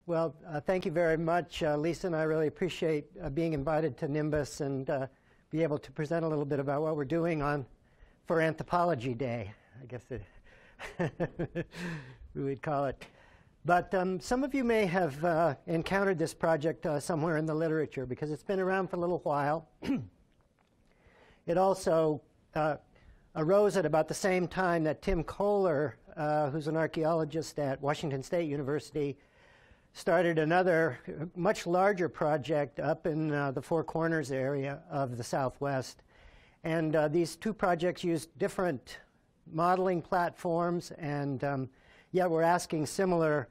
Well, thank you very much, Lisa, and I really appreciate being invited to Nimbus and be able to present a little bit about what we're doing for Anthropology Day, I guess we would call it. But some of you may have encountered this project somewhere in the literature because it's been around for a little while. It also arose at about the same time that Tim Kohler, who's an archaeologist at Washington State University, started another much larger project up in the Four Corners area of the Southwest. And these two projects used different modeling platforms, and yet we're asking similar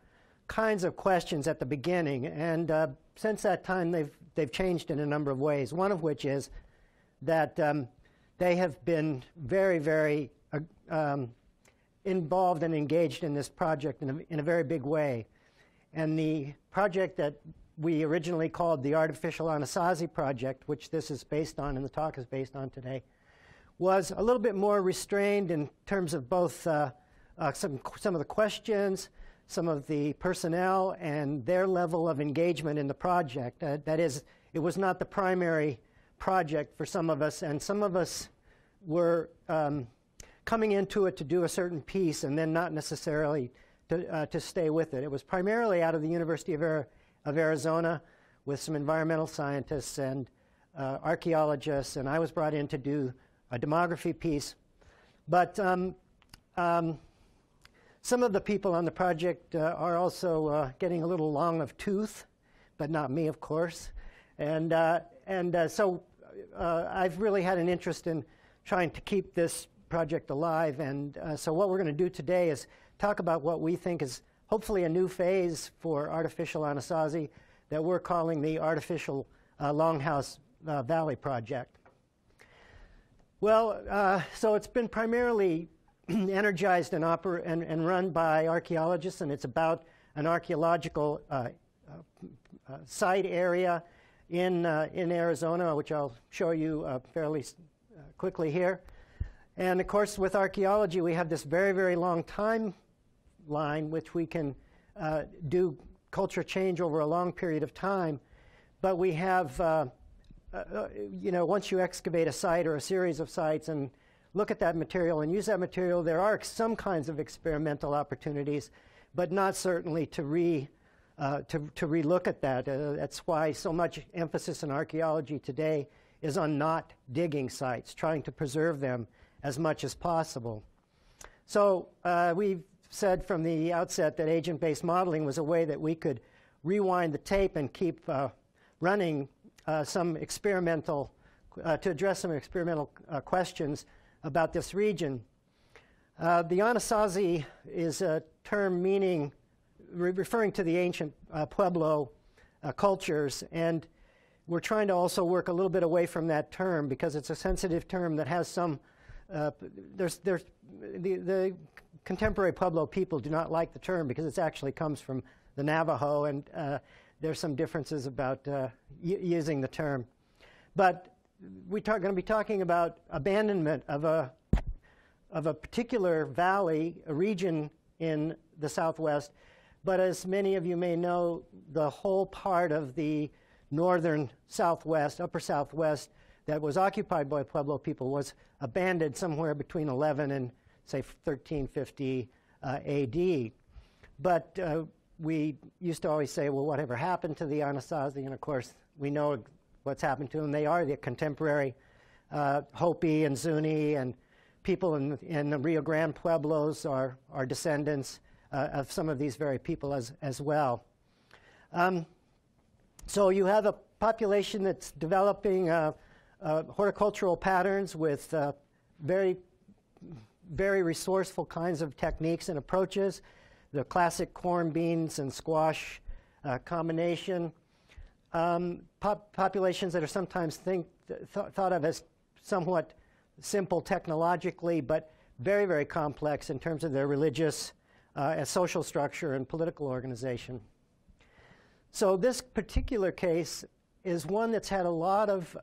kinds of questions at the beginning. And since that time, they've changed in a number of ways, one of which is that they have been very, very involved and engaged in this project in a very big way. And the project that we originally called the Artificial Anasazi Project, which this is based on and the talk is based on today, was a little bit more restrained in terms of both some of the questions, some of the personnel, and their level of engagement in the project. That is, it was not the primary project for some of us, and some of us were coming into it to do a certain piece and then not necessarily to stay with it. It was primarily out of the University of Arizona with some environmental scientists and archaeologists, and I was brought in to do a demography piece. But some of the people on the project are also getting a little long of tooth, but not me, of course. And so I've really had an interest in trying to keep this project alive. And so what we're going to do today is talk about what we think is hopefully a new phase for Artificial Anasazi that we're calling the Artificial Longhouse Valley Project. Well, so it's been primarily energized and run by archaeologists, and it's about an archaeological site area in Arizona, which I'll show you fairly quickly here. And of course, with archaeology, we have this very, very long timeline, which we can do culture change over a long period of time. But we have, once you excavate a site or a series of sites and look at that material and use that material, there are some kinds of experimental opportunities, but not certainly to re-look at that. That's why so much emphasis in archaeology today is on not digging sites, trying to preserve them as much as possible. So we've said from the outset that agent-based modeling was a way that we could rewind the tape and keep running some experimental, to address some experimental questions about this region. The Anasazi is a term meaning, referring to the ancient Pueblo cultures, and we're trying to also work a little bit away from that term because it's a sensitive term that has some, the contemporary Pueblo people do not like the term because it actually comes from the Navajo, and there's some differences about using the term. But we're going to be talking about abandonment of a particular valley, a region in the Southwest. But as many of you may know, the whole part of the northern Southwest, upper Southwest, that was occupied by Pueblo people was abandoned somewhere between 11 and, say, 1350 AD. But we used to always say, well, whatever happened to the Anasazi? And of course, we know what's happened to them. They are the contemporary Hopi and Zuni, and people in the Rio Grande Pueblos are descendants of some of these very people as well. So you have a population that's developing horticultural patterns with very, very resourceful kinds of techniques and approaches. The classic corn, beans, and squash combination. Populations that are sometimes thought of as somewhat simple technologically, but very, very complex in terms of their religious social structure and political organization. So this particular case is one that's had a lot of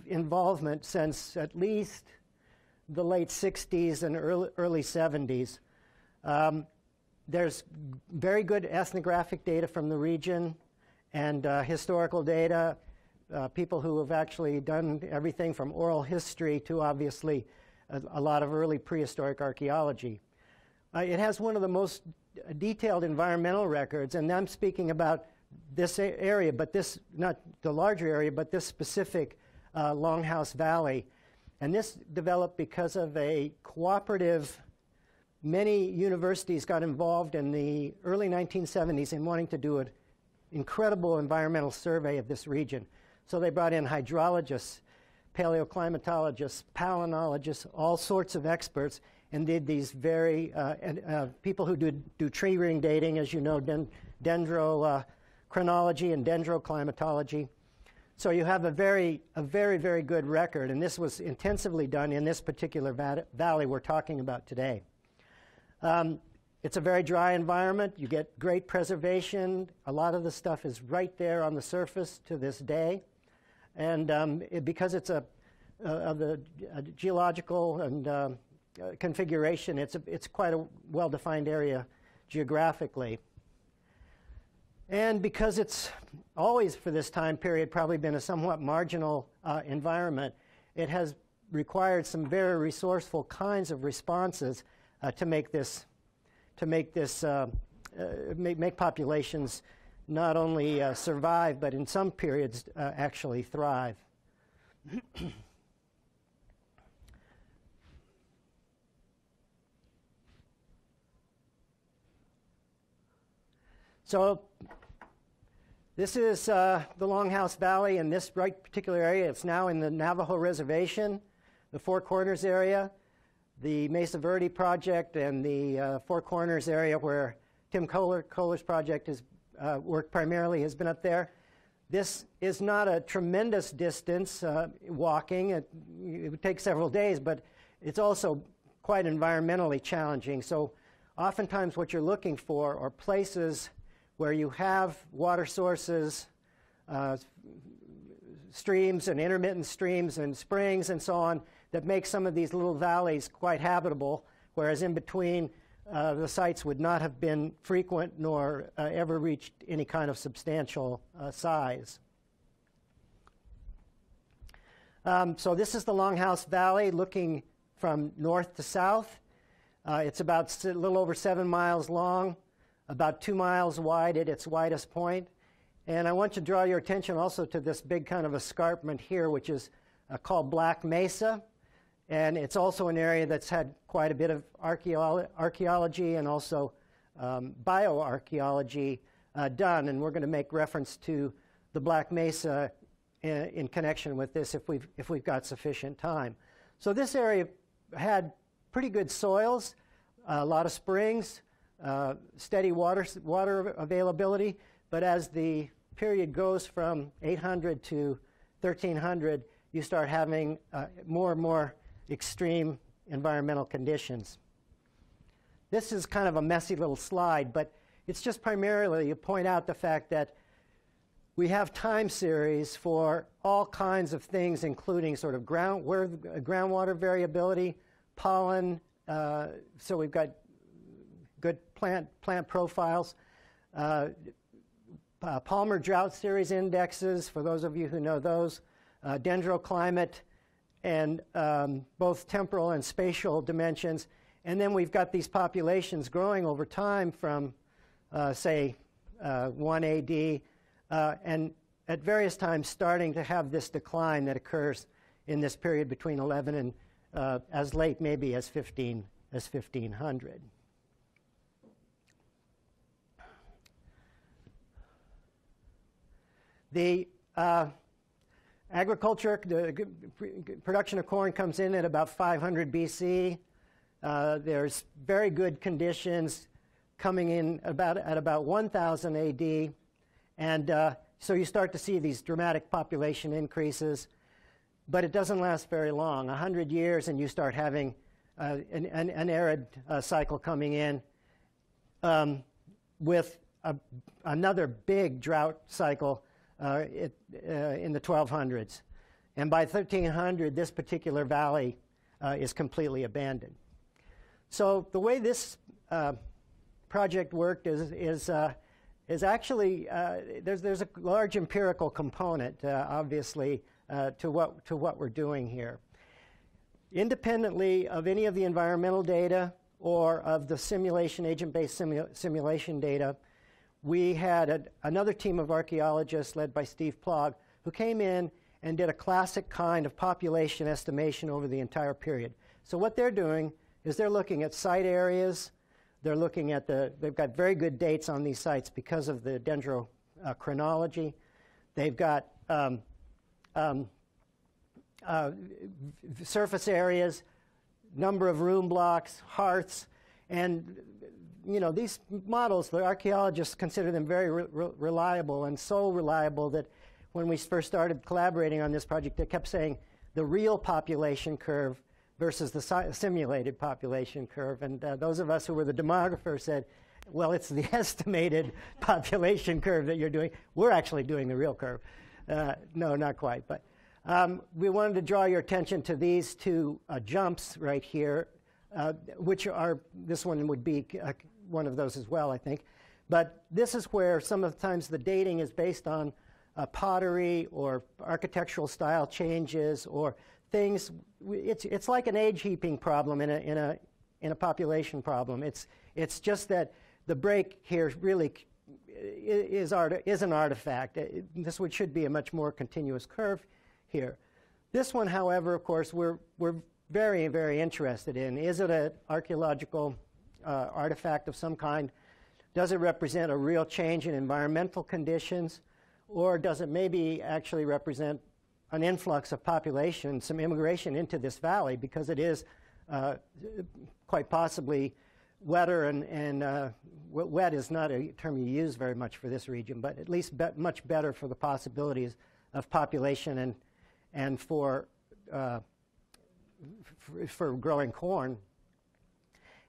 involvement since at least the late 60s and early 70s. There's very good ethnographic data from the region and historical data, people who have actually done everything from oral history to obviously a lot of early prehistoric archaeology. It has one of the most detailed environmental records, and I'm speaking about this area, but this, not the larger area, but this specific Longhouse Valley. And this developed because of a cooperative. Many universities got involved in the early 1970s in wanting to do an incredible environmental survey of this region. So they brought in hydrologists, paleoclimatologists, palynologists, all sorts of experts, and did these very, people who do tree ring dating, as you know, dendrochronology and dendroclimatology. So you have a very, very good record, and this was intensively done in this particular valley we're talking about today. It's a very dry environment. You get great preservation. A lot of the stuff is right there on the surface to this day. And because it's of the geological and configuration, it's quite a well-defined area geographically. And because it's always, for this time period, probably been a somewhat marginal environment, it has required some very resourceful kinds of responses to make populations not only survive, but in some periods actually thrive. So this is the Longhouse Valley in this right particular area. It's now in the Navajo Reservation, the Four Corners area, the Mesa Verde project, and the Four Corners area where Tim Kohler's project has worked primarily has been up there. This is not a tremendous distance walking. It would take several days, but it's also quite environmentally challenging. So oftentimes what you're looking for are places where you have water sources, streams and intermittent streams and springs and so on that make some of these little valleys quite habitable, whereas in between the sites would not have been frequent nor ever reached any kind of substantial size. So this is the Longhouse Valley looking from north to south. It's about a little over 7 miles long, about 2 miles wide at its widest point. And I want to draw your attention also to this big kind of escarpment here, which is called Black Mesa. And it's also an area that's had quite a bit of archaeology and also bioarchaeology done. And we're going to make reference to the Black Mesa in connection with this if we've got sufficient time. So this area had pretty good soils, a lot of springs, steady water availability. But as the period goes from 800 to 1300, you start having more and more extreme environmental conditions. This is kind of a messy little slide, but it's just primarily to point out the fact that we have time series for all kinds of things, including sort of groundwater variability, pollen, so we've got good plant profiles, Palmer Drought Series indexes, for those of you who know those, dendroclimate, and both temporal and spatial dimensions. And then we've got these populations growing over time from, say, 1 AD, and at various times starting to have this decline that occurs in this period between 11 and as late maybe as 1500. The agriculture, the production of corn comes in at about 500 BC. There's very good conditions coming in at about 1000 AD. And so you start to see these dramatic population increases. But it doesn't last very long. 100 years and you start having an arid cycle coming in with another big drought cycle in the 1200s. And by 1300, this particular valley is completely abandoned. So the way this project worked is actually there's a large empirical component, obviously, to what we're doing here. Independently of any of the environmental data or of the simulation, agent-based simulation data, we had another team of archaeologists led by Steve Plog who came in and did a classic kind of population estimation over the entire period. So what they're doing is they're looking at site areas. They're looking at they've got very good dates on these sites because of the dendrochronology. They've got surface areas, number of room blocks, hearths, and these models, the archaeologists consider them very reliable, and so reliable that when we first started collaborating on this project, they kept saying the real population curve versus the simulated population curve. And those of us who were the demographers said, well, it's the estimated population curve that you're doing. We're actually doing the real curve. No, not quite. But we wanted to draw your attention to these two jumps right here, which are, this one would be one of those as well, I think. But this is where sometimes the dating is based on pottery or architectural style changes or things. It's like an age heaping problem in a population problem. It's just that the break here really is an artifact. This should be a much more continuous curve here. This one, however, of course, we're very, very interested in. Is it an archaeological artifact of some kind? Does it represent a real change in environmental conditions? Or does it maybe actually represent an influx of population, some immigration into this valley, because it is quite possibly wetter, and wet is not a term you use very much for this region, but at least much better for the possibilities of population and for growing corn.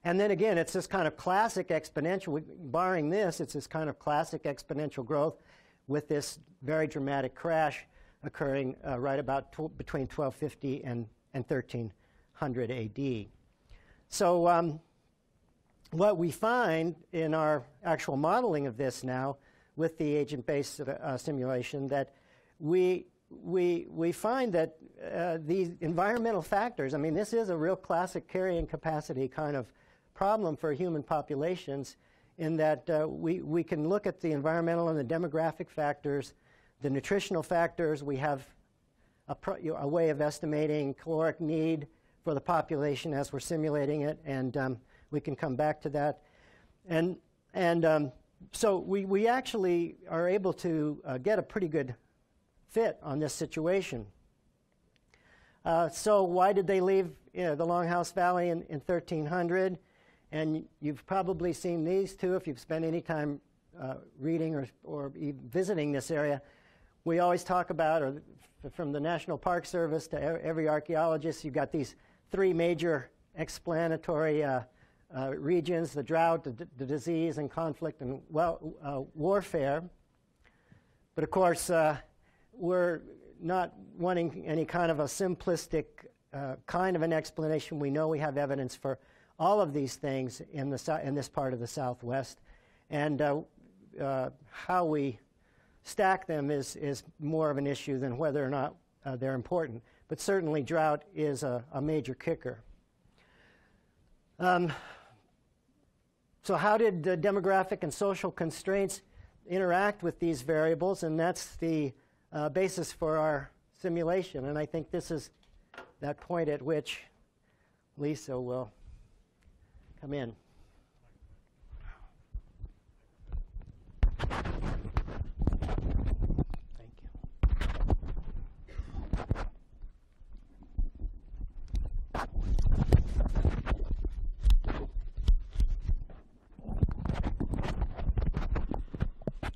And then again, it's this kind of classic exponential, barring this, it's this kind of classic exponential growth with this very dramatic crash occurring right about between 1250 and 1300 AD. So what we find in our actual modeling of this now with the agent-based simulation, that we find that these environmental factors, I mean, this is a real classic carrying capacity kind of problem for human populations, in that we can look at the environmental and the demographic factors, the nutritional factors. We have a way of estimating caloric need for the population as we're simulating it, and we can come back to that. And so we actually are able to get a pretty good fit on this situation. So why did they leave the Longhouse Valley in 1300? And you've probably seen these two if you've spent any time reading or visiting this area. We always talk about, or from the National Park Service to every archaeologist, you've got these three major explanatory regions: the drought, the disease, and conflict, and warfare. But of course, we're not wanting any kind of a simplistic kind of an explanation. We know we have evidence for all of these things in this part of the Southwest, and how we stack them is more of an issue than whether or not they're important. But certainly drought is a major kicker. So how did the demographic and social constraints interact with these variables? And that's the basis for our simulation. And I think this is that point at which Lisa will come in. Thank you.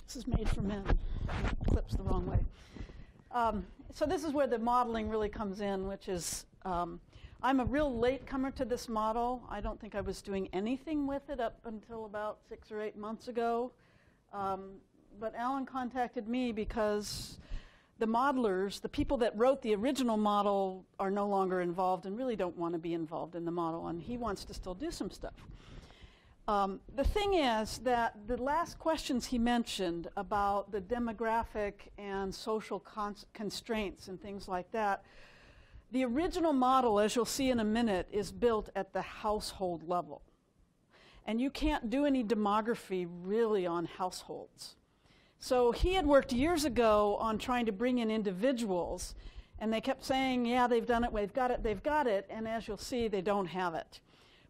This is made for men. It clips the wrong way. So this is where the modeling really comes in, which is I'm a real latecomer to this model. I don't think I was doing anything with it up until about 6 or 8 months ago. But Alan contacted me because the modelers, the people that wrote the original model, are no longer involved and really don't want to be involved in the model, and he wants to still do some stuff. The thing is that the last questions he mentioned about the demographic and social constraints and things like that, the original model, as you'll see in a minute, is built at the household level. And you can't do any demography really on households. So he had worked years ago on trying to bring in individuals, and they kept saying, yeah, they've done it, they've got it, and as you'll see, they don't have it.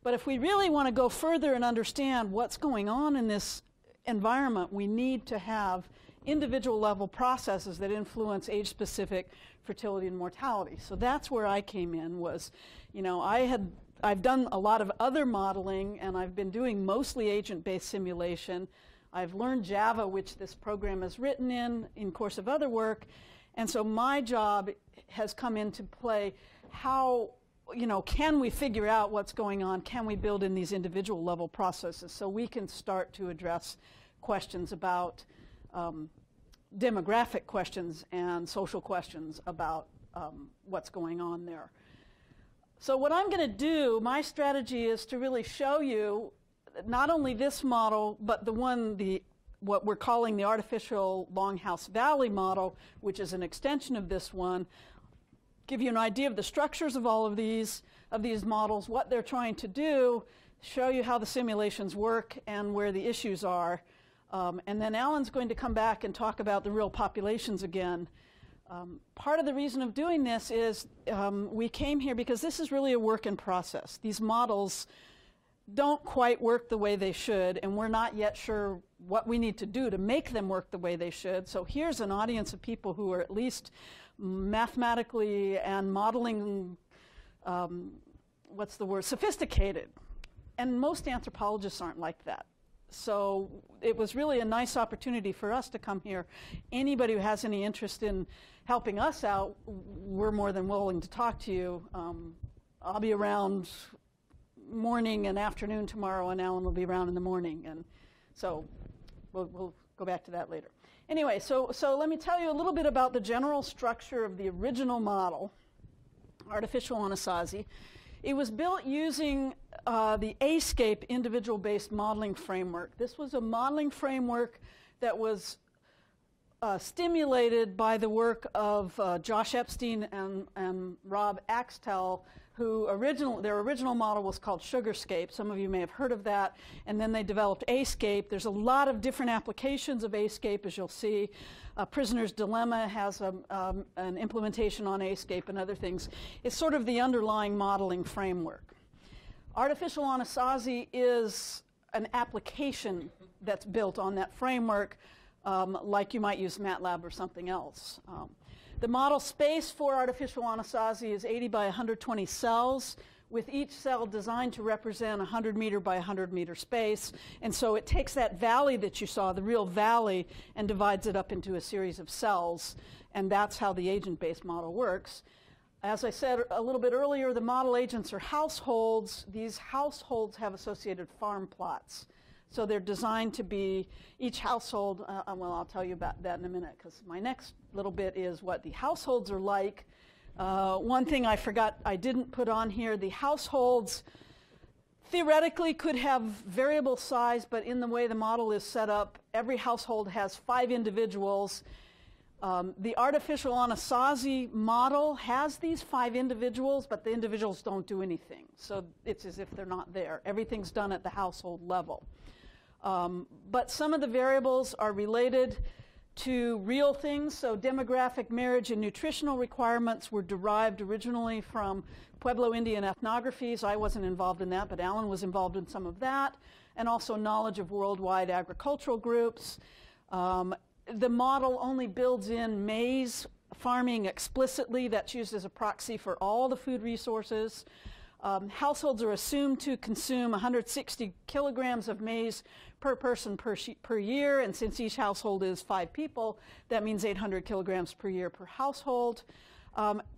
But if we really want to go further and understand what's going on in this environment, we need to have individual level processes that influence age-specific fertility and mortality. So that's where I came in, was, you know, I've done a lot of other modeling, and I've been doing mostly agent-based simulation. I've learned Java, which this program is written in course of other work, and so my job has come into play. How, you know, can we figure out what's going on? Can we build in these individual level processes so we can start to address questions about demographic questions and social questions about what's going on there. So what I'm going to do, my strategy is to really show you not only this model, but what we're calling the artificial Longhouse Valley model, which is an extension of this one, give you an idea of the structures of all of these models, what they're trying to do, show you how the simulations work and where the issues are. And then Alan's going to come back and talk about the real populations again. Part of the reason of doing this is we came here because this is really a work in process. These models don't quite work the way they should, and we're not yet sure what we need to do to make them work the way they should. So here's an audience of people who are at least mathematically and modeling, sophisticated. And most anthropologists aren't like that. So it was really a nice opportunity for us to come here. Anybody who has any interest in helping us out, we're more than willing to talk to you. I'll be around morning and afternoon tomorrow, and Alan will be around in the morning. And so we'll go back to that later. Anyway, so let me tell you a little bit about the general structure of the original model, artificial Anasazi. It was built using the ASCAPE individual-based modeling framework. This was a modeling framework that was stimulated by the work of Josh Epstein and Rob Axtell, who their original model was called SugarScape. Some of you may have heard of that. And then they developed ASCAPE. There's a lot of different applications of ASCAPE, as you'll see. Prisoner's Dilemma has an implementation on ASCAPE and other things. It's sort of the underlying modeling framework. Artificial Anasazi is an application that's built on that framework, like you might use MATLAB or something else. The model space for artificial Anasazi is 80 by 120 cells, with each cell designed to represent a 100 meter by 100 meter space. And so it takes that valley that you saw, the real valley, and divides it up into a series of cells. And that's how the agent-based model works. As I said a little bit earlier, the model agents are households. These households have associated farm plots. So they're designed to be, each household, well, I'll tell you about that in a minute, because my next little bit is what the households are like. One thing I forgot I didn't put on here, the households theoretically could have variable size, but in the way the model is set up, every household has 5 individuals. The artificial Anasazi model has these 5 individuals, but the individuals don't do anything. So it's as if they're not there. Everything's done at the household level. But some of the variables are related to real things. So demographic, marriage, and nutritional requirements were derived originally from Pueblo Indian ethnographies. I wasn't involved in that, but Alan was involved in some of that. And also knowledge of worldwide agricultural groups. The model only builds in maize farming explicitly. That's used as a proxy for all the food resources. Households are assumed to consume 160 kilograms of maize per person per year, and since each household is 5 people, that means 800 kilograms per year per household.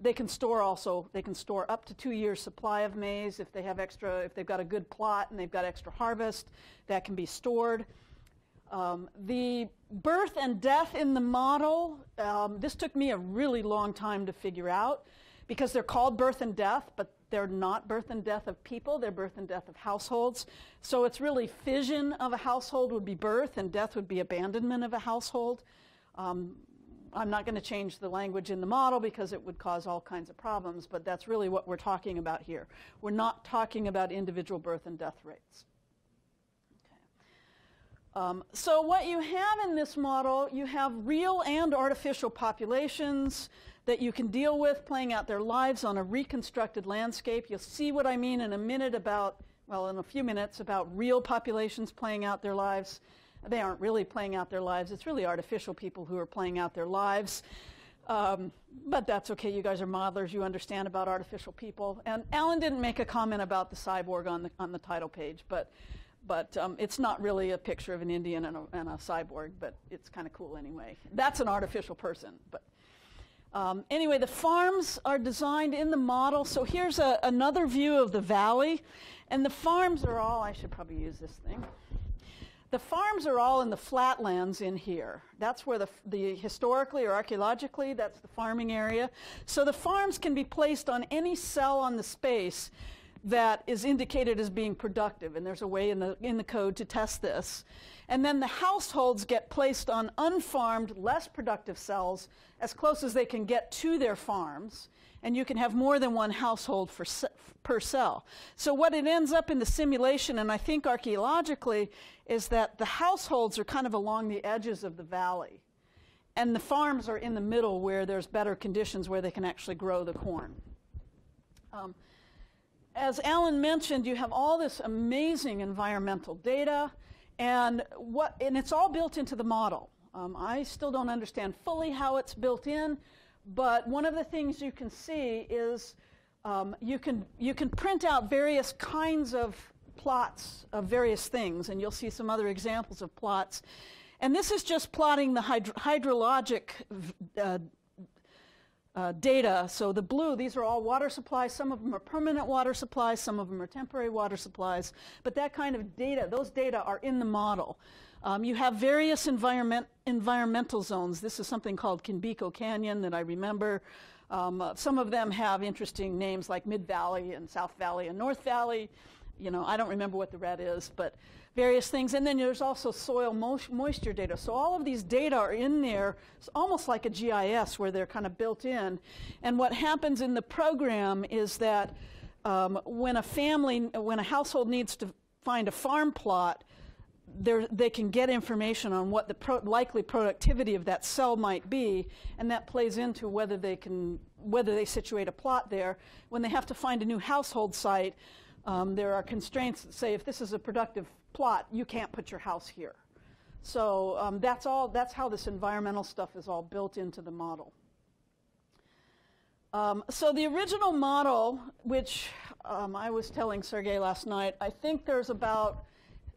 They can store up to 2 years' supply of maize if they've got a good plot and they've got extra harvest, that can be stored. The birth and death in the model, this took me a really long time to figure out, because they're called birth and death, but They're not birth and death of people, they're birth and death of households. So it's really fission of a household would be birth, and death would be abandonment of a household. I'm not going to change the language in the model because it would cause all kinds of problems, but that's really what we're talking about here. We're not talking about individual birth and death rates. Okay. So what you have in this model, you have real and artificial populations that you can deal with playing out their lives on a reconstructed landscape. You'll see what I mean in a minute about, well, in a few minutes, about real populations playing out their lives. They aren't really playing out their lives. It's really artificial people who are playing out their lives. But that's okay. You guys are modelers. You understand about artificial people. And Alan didn't make a comment about the cyborg on the title page, but it's not really a picture of an Indian and a cyborg, but it's kind of cool anyway. That's an artificial person. But anyway, the farms are designed in the model. So here's another view of the valley. And the farms are all, I should probably use this thing. The farms are all in the flatlands in here. That's where the historically or archaeologically, that's the farming area. So the farms can be placed on any cell on the space that is indicated as being productive, and there's a way in the code to test this. And then the households get placed on unfarmed, less productive cells as close as they can get to their farms, and you can have more than one household per cell. So what it ends up in the simulation, and I think archaeologically, is that the households are kind of along the edges of the valley, and the farms are in the middle where there's better conditions where they can actually grow the corn. As Alan mentioned, you have all this amazing environmental data, and it's all built into the model. I still don't understand fully how it's built in, but one of the things you can see is you can print out various kinds of plots of various things, and you'll see some other examples of plots. And this is just plotting the hydrologic data. So the blue, these are all water supplies. Some of them are permanent water supplies, some of them are temporary water supplies. But that kind of data, those data are in the model. You have various environmental zones. This is something called Quimbico Canyon that I remember. Some of them have interesting names like Mid-Valley and South Valley and North Valley. You know, I don't remember what the red is, but various things. And then there's also soil moisture data. So all of these data are in there. It's almost like a GIS where they're kind of built in. And what happens in the program is that when a household needs to find a farm plot, they can get information on what the likely productivity of that cell might be, and that plays into whether they situate a plot there. When they have to find a new household site, there are constraints that say if this is a productive plot, you can't put your house here. So that's how this environmental stuff is all built into the model. So the original model, which I was telling Sergey last night, I think there's about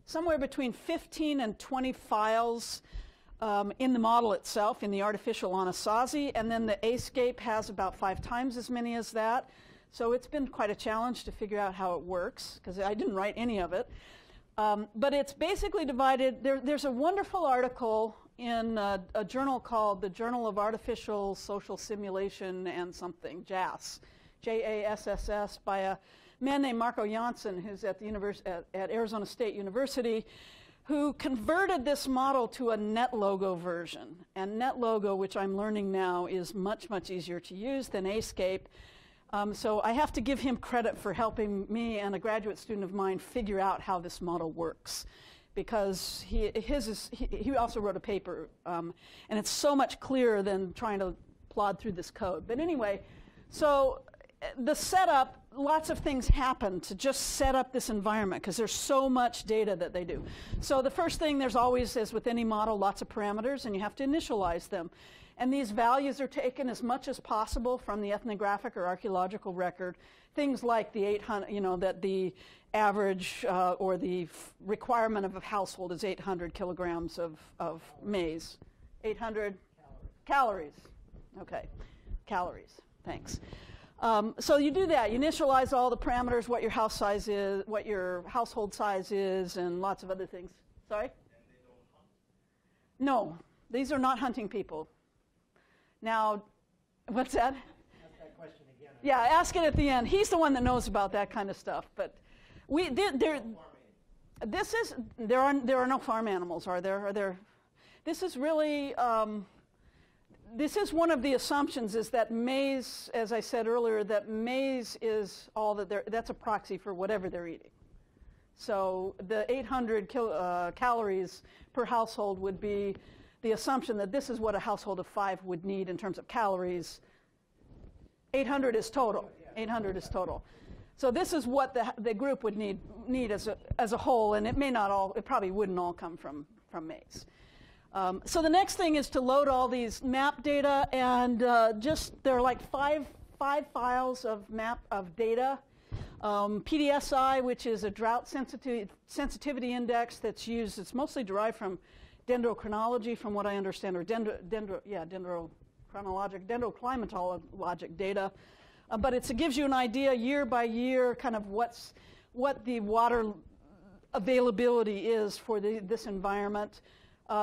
somewhere between 15 and 20 files in the model itself, in the artificial Anasazi, and then the Ascape has about 5 times as many as that. So it's been quite a challenge to figure out how it works, because I didn't write any of it. But it's basically divided. There's a wonderful article in a journal called the Journal of Artificial Social Simulation and something, JASS, J-A-S-S-S, by a man named Marco Janssen, who's at Arizona State University, who converted this model to a NetLogo version. And NetLogo, which I'm learning now, is much, much easier to use than Ascape. So I have to give him credit for helping me and a graduate student of mine figure out how this model works, because he also wrote a paper, and it's so much clearer than trying to plod through this code. But anyway, so the setup, lots of things happen to just set up this environment because there's so much data that they do. So the first thing, there's always, as with any model, lots of parameters, and you have to initialize them. And these values are taken as much as possible from the ethnographic or archaeological record. Things like the 800, that the average or the requirement of a household is 800 kilograms of maize. 800 calories. Okay, calories. Thanks. So you do that. You initialize all the parameters, what your house size is, what your household size is, and lots of other things. Sorry? And they don't hunt? No, these are not hunting people. Now, what's that? Ask that question again. Yeah, ask it at the end. He's the one that knows about that kind of stuff. But there are no farm animals, are there? Are there? This is really this is one of the assumptions, is that maize, as I said earlier, that maize is all that that's a proxy for whatever they're eating. So the 800 calories per household would be the assumption that this is what a household of 5 would need in terms of calories. 800 is total. 800 is total. So this is what the group would need as a whole, and it probably wouldn't all come from maize. So the next thing is to load all these map data, and there are like five files of data. PDSI, which is a drought sensitivity index that's used. It's mostly derived from dendrochronology, from what I understand, or dendroclimatologic data. But it gives you an idea year by year, kind of what the water availability is for this environment.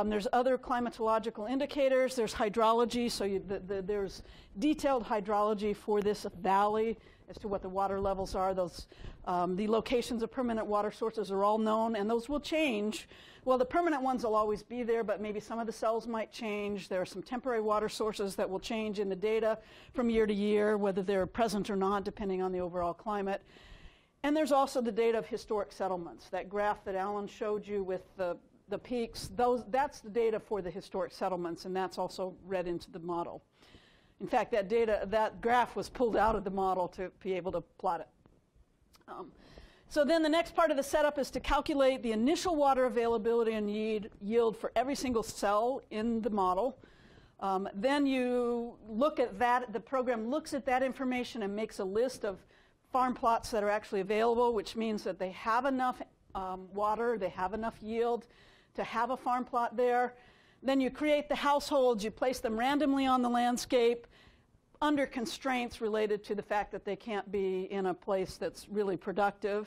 There's other climatological indicators. There's hydrology, so there's detailed hydrology for this valley as to what the water levels are. The locations of permanent water sources are all known, and those will change. Well, the permanent ones will always be there, but maybe some of the cells might change. There are some temporary water sources that will change in the data from year to year, whether they're present or not, depending on the overall climate. And there's also the data of historic settlements. That graph that Alan showed you with the peaks, that's the data for the historic settlements, and that's also read into the model. In fact, that graph was pulled out of the model to be able to plot it. So then the next part of the setup is to calculate the initial water availability and yield for every single cell in the model. Then you look at that, the program looks at that information and makes a list of farm plots that are actually available, which means that they have enough water, they have enough yield to have a farm plot there. Then you create the households, you place them randomly on the landscape under constraints related to the fact that they can't be in a place that's really productive.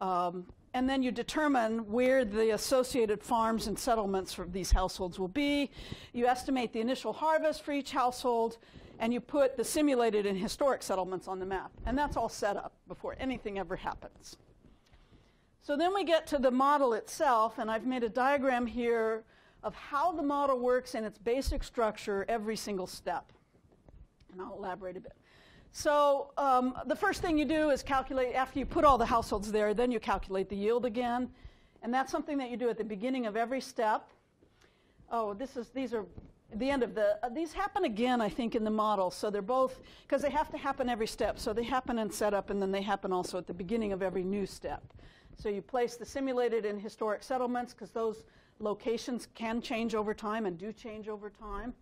And then you determine where the associated farms and settlements for these households will be. You estimate the initial harvest for each household, and you put the simulated and historic settlements on the map. And that's all set up before anything ever happens. So then we get to the model itself, and I've made a diagram here of how the model works in its basic structure every single step. And I'll elaborate a bit. So the first thing you do is calculate, after you put all the households there, then you calculate the yield again. And that's something that you do at the beginning of every step. Oh, these are the end of these happen again, I think, in the model. So they're both, because they have to happen every step. So they happen in setup, and then they happen also at the beginning of every new step. So you place the simulated and historic settlements, because those locations can change over time and do change over time.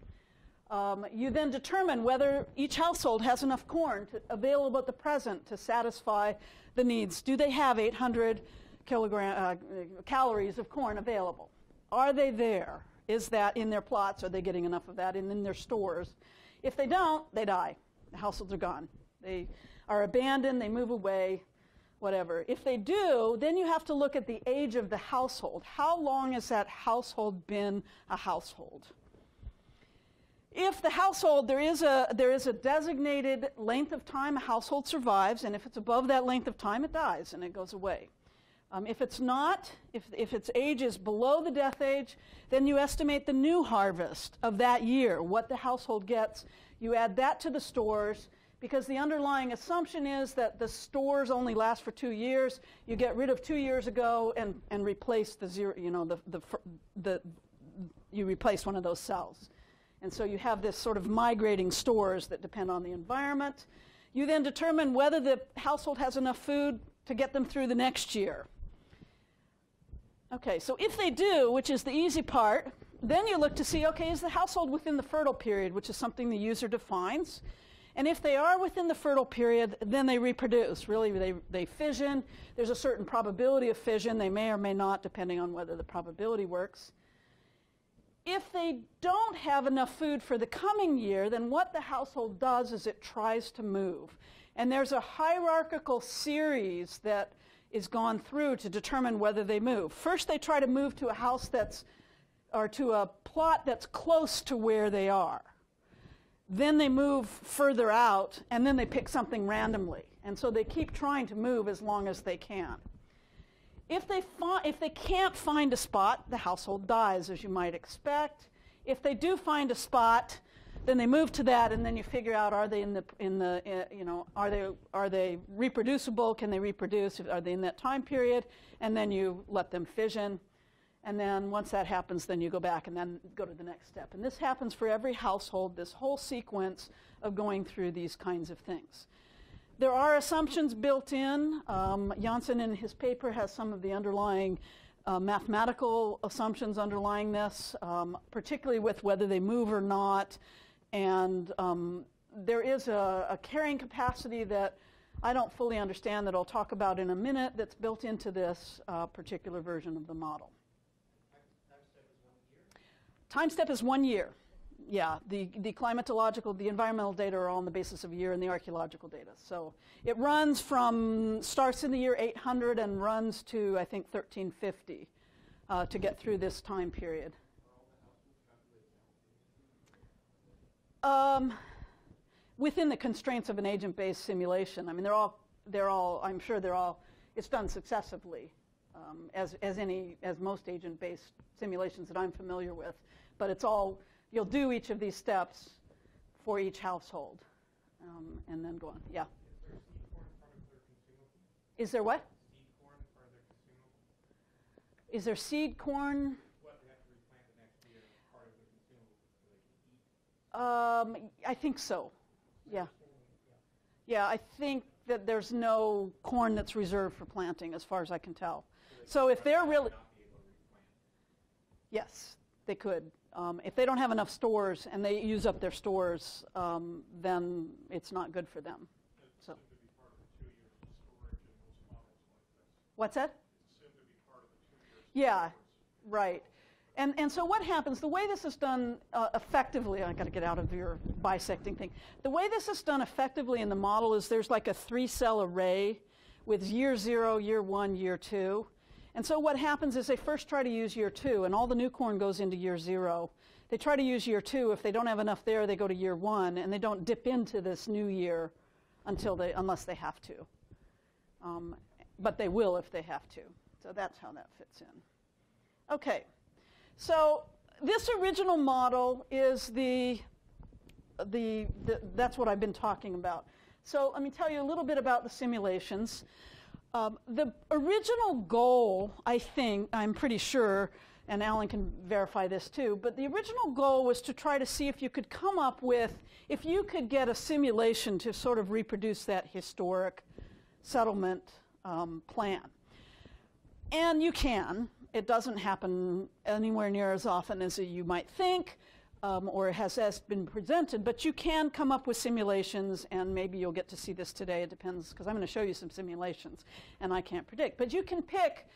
You then determine whether each household has enough corn available at the present to satisfy the needs. Do they have 800 calories of corn available? Are they there? Is that in their plots? Are they getting enough of that in their stores? If they don't, they die. The households are gone. They are abandoned. They move away, whatever. If they do, then you have to look at the age of the household. How long has that household been a household? If the household, there is a designated length of time a household survives, and if it's above that length of time, it dies and it goes away. If it's not, if its age is below the death age, then you estimate the new harvest of that year, what the household gets. You add that to the stores, because the underlying assumption is that the stores only last for 2 years. You get rid of 2 years ago and replace the zero, you replace one of those cells. And so you have this sort of migrating stores that depend on the environment. You then determine whether the household has enough food to get them through the next year. Okay, so if they do, which is the easy part, then you look to see, okay, is the household within the fertile period, which is something the user defines? And if they are within the fertile period, then they reproduce. Really, they fission. There's a certain probability of fission. They may or may not, depending on whether the probability works. If they don't have enough food for the coming year, then what the household does is it tries to move. And there's a hierarchical series that is gone through to determine whether they move. First, they try to move to a house or to a plot that's close to where they are. then they move further out, and then they pick something randomly. And so they keep trying to move as long as they can. If they can't find a spot, the household dies, as you might expect. If they do find a spot, then they move to that, and then you figure out, are they are they reproducible? Can they reproduce? Are they in that time period? And then you let them fission. And then once that happens, then you go back and then go to the next step. And this happens for every household, this whole sequence of going through these kinds of things. There are assumptions built in. Janssen in his paper has some of the underlying mathematical assumptions underlying this, particularly with whether they move or not. And there is a carrying capacity that I don't fully understand that I'll talk about in a minute that's built into this particular version of the model. Time step is 1 year. Yeah, the climatological, the environmental data are all on the basis of a year, and the archaeological data. So it runs starts in the year 800 and runs to, I think, 1350 to get through this time period. Within the constraints of an agent-based simulation. I mean, I'm sure it's done successively, as most agent-based simulations that I'm familiar with. But it's all, you'll do each of these steps for each household, and then go on. Yeah. Is there what? Seed corn, are there consumable? Is there seed corn? What, they have to replant the next year as part of the consumable so they can eat? I think so. Yeah. Yeah, I think that there's no corn that's reserved for planting, as far as I can tell. So if they're really, yes, they could. If they don't have enough stores and they use up their stores, then it's not good for them. So. What's that? Yeah, right. And so what happens, the way this is done effectively, I've got to get out of your bisecting thing. The way this is done effectively in the model is there's like a 3-cell array with year 0, year 1, year 2. And so what happens is they first try to use year 2, and all the new corn goes into year 0. They try to use year 2. If they don't have enough there, they go to year 1, and they don't dip into this new year unless they have to. But they will if they have to. So that's how that fits in. Okay. So this original model is that's what I've been talking about. So let me tell you a little bit about the simulations. The original goal, I'm pretty sure, and Alan can verify this too, but the original goal was to try to see if you could come up with, if you could get a simulation to sort of reproduce that historic settlement plan. And you can. It doesn't happen anywhere near as often as you might think, or has been presented, but you can come up with simulations, and maybe you'll get to see this today. It depends, because I'm going to show you some simulations, and I can't predict. But you can pick,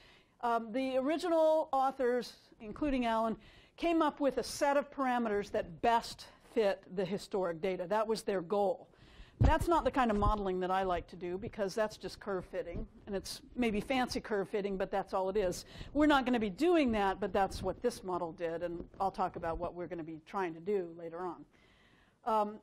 the original authors, including Alan, came up with a set of parameters that best fit the historic data. That was their goal. That's not the kind of modeling that I like to do, because that's just curve fitting, and it's maybe fancy curve fitting, but that's all it is. We're not going to be doing that, but that's what this model did, and I'll talk about what we're going to be trying to do later on.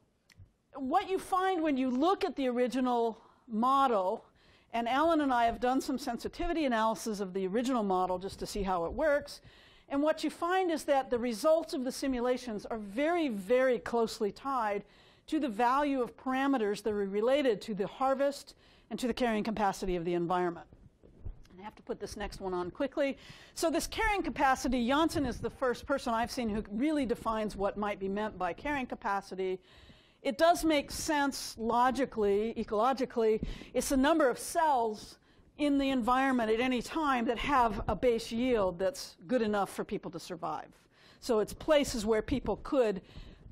What you find when you look at the original model, and Alan and I have done some sensitivity analysis of the original model just to see how it works, and what you find is that the results of the simulations are very, very closely tied to the value of parameters that are related to the harvest and to the carrying capacity of the environment. And I have to put this next one on quickly. So this carrying capacity, Janssen is the first person I've seen who really defines what might be meant by carrying capacity. It does make sense logically, ecologically. It's the number of cells in the environment at any time that have a base yield that's good enough for people to survive. So it's places where people could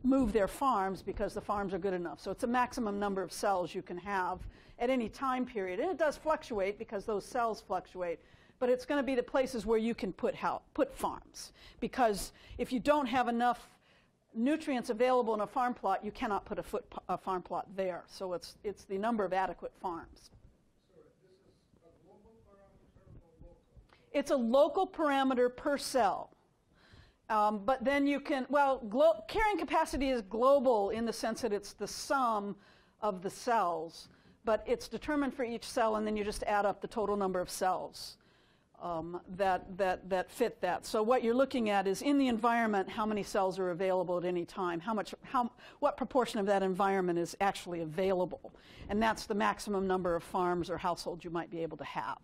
move their farms because the farms are good enough. So it's a maximum number of cells you can have at any time period. And it does fluctuate because those cells fluctuate. But it's going to be the places where you can put farms. Because if you don't have enough nutrients available in a farm plot, you cannot put a farm plot there. So it's the number of adequate farms. So this is a global parameter or local? It's a local parameter per cell. But then you can, well, carrying capacity is global in the sense that it's the sum of the cells, but it's determined for each cell, and then you just add up the total number of cells that fit that. So what you're looking at is in the environment, how many cells are available at any time, what proportion of that environment is actually available, and that's the maximum number of farms or households you might be able to have.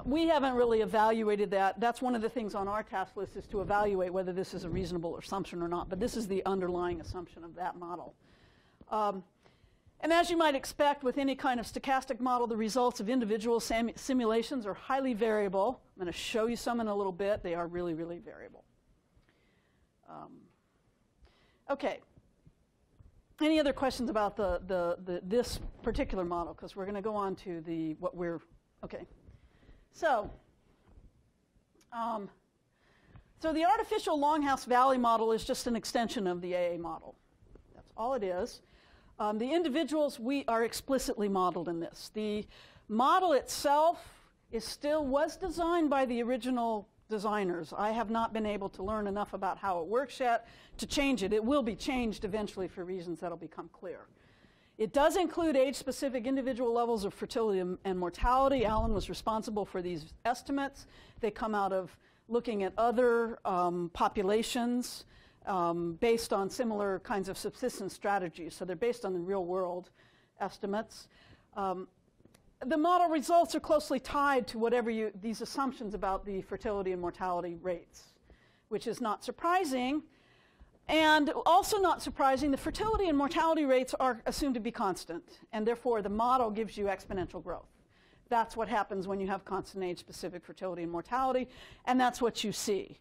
We haven't really evaluated that. That's one of the things on our task list, is to evaluate whether this is a reasonable assumption or not, but this is the underlying assumption of that model. And as you might expect with any kind of stochastic model, the results of individual simulations are highly variable. I'm going to show you some in a little bit. They are really, really variable. Okay. Any other questions about this particular model? Because we're going to go on to okay. So the artificial Longhouse Valley model is just an extension of the AA model. That's all it is. The individuals are explicitly modeled in this. The model itself was designed by the original designers. I have not been able to learn enough about how it works yet to change it. It will be changed eventually for reasons that will become clear. It does include age-specific individual levels of fertility and mortality. Alan was responsible for these estimates. They come out of looking at other populations based on similar kinds of subsistence strategies. So they're based on the real-world estimates. The model results are closely tied to whatever these assumptions about the fertility and mortality rates, which is not surprising. And also not surprising, the fertility and mortality rates are assumed to be constant, and therefore the model gives you exponential growth. That's what happens when you have constant age-specific fertility and mortality, and that's what you see.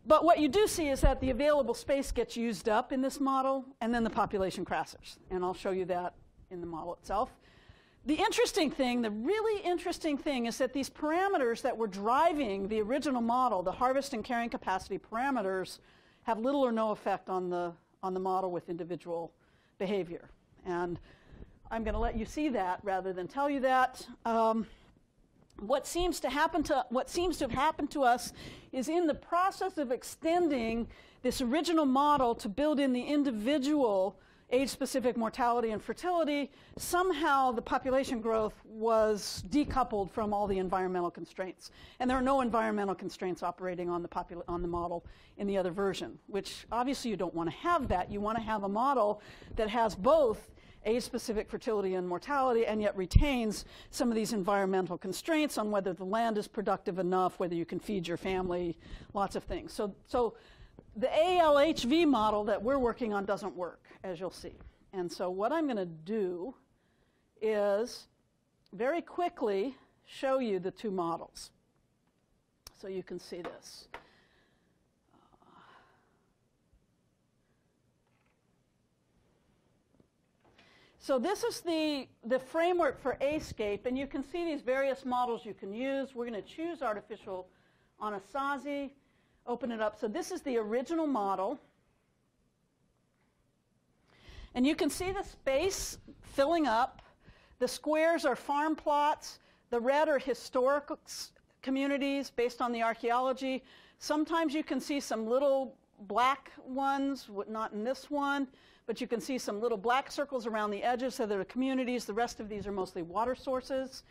But what you do see is that the available space gets used up in this model, and then the population crashes, and I'll show you that in the model itself. The really interesting thing is that these parameters that were driving the original model, the harvest and carrying capacity parameters, have little or no effect on the model with individual behavior. And I'm going to let you see that rather than tell you that. What seems to have happened to us is in the process of extending this original model to build in the individual age-specific mortality and fertility, somehow the population growth was decoupled from all the environmental constraints. And there are no environmental constraints operating on the model in the other version, which obviously you don't want to have that. You want to have a model that has both age-specific fertility and mortality and yet retains some of these environmental constraints on whether the land is productive enough, whether you can feed your family, lots of things. So the ALHV model that we're working on doesn't work, as you'll see. And so what I'm going to do is very quickly show you the two models so you can see this. So this is the framework for ASCAPE, and you can see these various models you can use. We're going to choose artificial Anasazi, open it up. So this is the original model. And you can see the space filling up. The squares are farm plots. The red are historic communities based on the archaeology. Sometimes you can see some little black ones, not in this one, but you can see some little black circles around the edges, so they're communities. The rest of these are mostly water sources.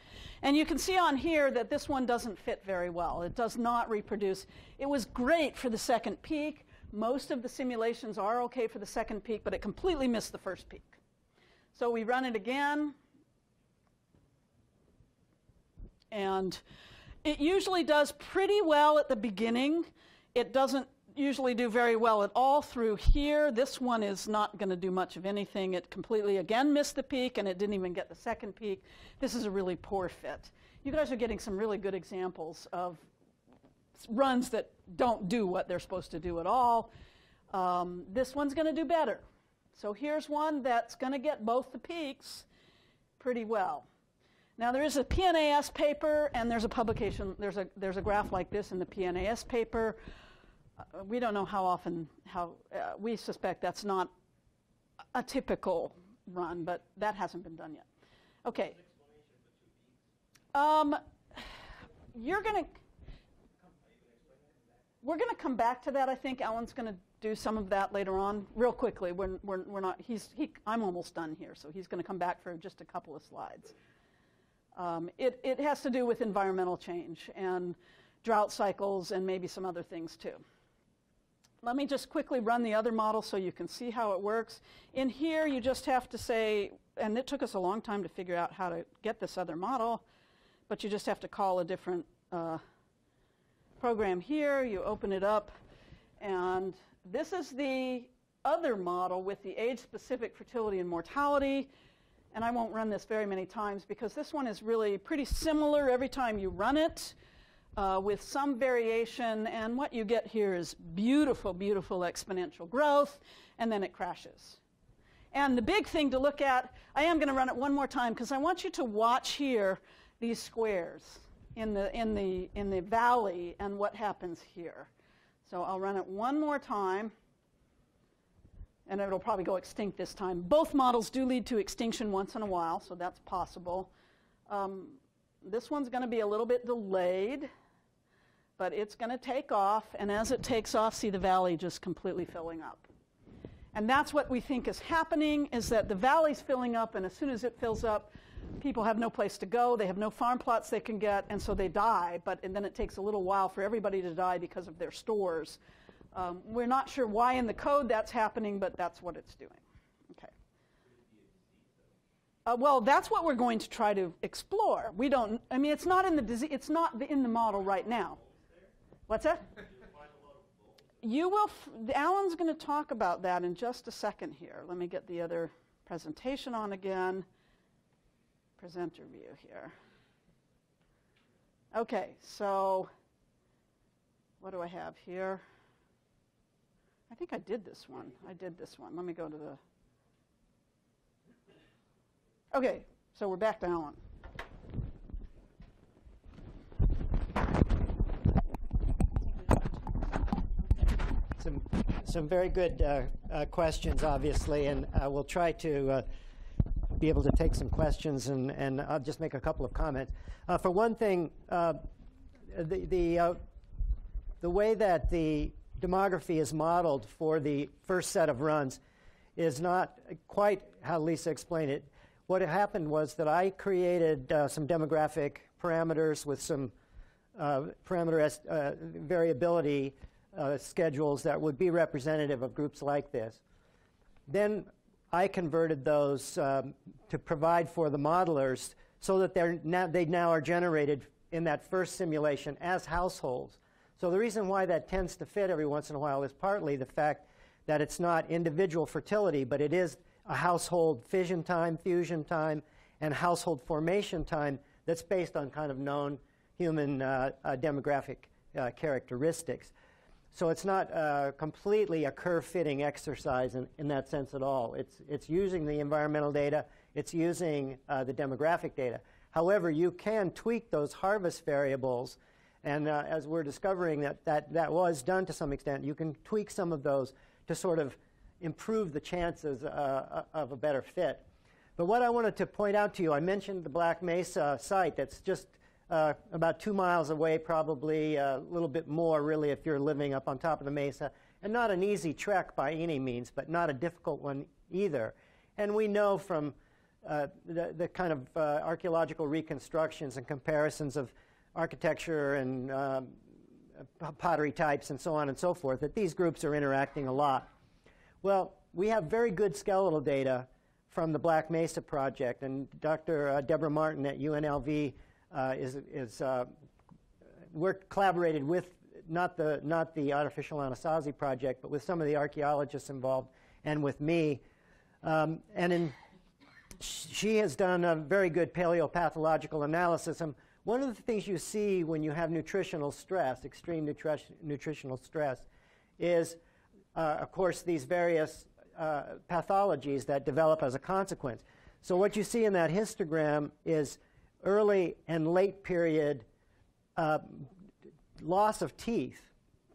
And you can see on here that this one doesn't fit very well. It does not reproduce. It was great for the second peak. Most of the simulations are okay for the second peak, but it completely missed the first peak. So we run it again. And it usually does pretty well at the beginning. It doesn't usually do very well at all through here. This one is not going to do much of anything. It completely, again, missed the peak, and it didn't even get the second peak. This is a really poor fit. You guys are getting some really good examples of runs that don't do what they're supposed to do at all. This one's going to do better. So here's one that's going to get both the peaks pretty well. Now there is a PNAS paper, and there's a publication. There's a graph like this in the PNAS paper. We don't know how often, we suspect that's not a typical run, but that hasn't been done yet. Okay. You're going to, We're going to come back to that. I think Alan's going to do some of that later on, real quickly. We're not. I'm almost done here, so he's going to come back for just a couple of slides. It has to do with environmental change and drought cycles and maybe some other things too. Let me just quickly run the other model so you can see how it works. In here, you just have to say, and it took us a long time to figure out how to get this other model, but you just have to call a different program here. You open it up, and this is the other model with the age-specific fertility and mortality. And I won't run this very many times because this one is really pretty similar every time you run it, with some variation. And what you get here is beautiful, beautiful exponential growth, and then it crashes. And the big thing to look at, I am going to run it one more time because I want you to watch here these squares in the valley and what happens here. So I'll run it one more time, and it'll probably go extinct this time. Both models do lead to extinction once in a while, so that's possible. This one's going to be a little bit delayed, but it's going to take off, and as it takes off, see the valley just completely filling up. And that's what we think is happening, is that the valley's filling up, and as soon as it fills up, people have no place to go, they have no farm plots they can get, and so they die, and then it takes a little while for everybody to die because of their stores. We're not sure why in the code that's happening, but that's what it's doing. Okay. Well, that's what we're going to try to explore. We don't, I mean, it's not in the model right now. What's that? You will, Alan's going to talk about that in just a second here. Let me get the other presentation on again. Presenter view here. Okay, so what do I have here? I think I did this one. Let me go to the... Okay, so we're back to Alan. Some very good questions, obviously, and we'll try to be able to take some questions, and I'll just make a couple of comments. For one thing, the way that the demography is modeled for the first set of runs is not quite how Lisa explained it. What had happened was that I created some demographic parameters with some variability schedules that would be representative of groups like this. Then I converted those to provide for the modelers so that they now are generated in that first simulation as households. So the reason why that tends to fit every once in a while is partly the fact that it's not individual fertility, but it is a household fission time, fusion time, and household formation time that's based on kind of known human demographic characteristics. So it's not completely a curve-fitting exercise in that sense at all. It's using the environmental data. It's using the demographic data. However, you can tweak those harvest variables, and as we're discovering that was done to some extent, you can tweak some of those to sort of improve the chances of a better fit. But what I wanted to point out to you, I mentioned the Black Mesa site that's just about 2 miles away, probably a little bit more, really, if you're living up on top of the mesa. And not an easy trek by any means, but not a difficult one either. And we know from the kind of archaeological reconstructions and comparisons of architecture and pottery types and so on and so forth that these groups are interacting a lot. Well, we have very good skeletal data from the Black Mesa project, and Dr. Deborah Martin at UNLV we're collaborated with not the artificial Anasazi project, but with some of the archaeologists involved and with me. She has done a very good paleopathological analysis. And one of the things you see when you have nutritional stress, extreme nutritional stress, is, of course, these various pathologies that develop as a consequence. So what you see in that histogram is early and late period loss of teeth,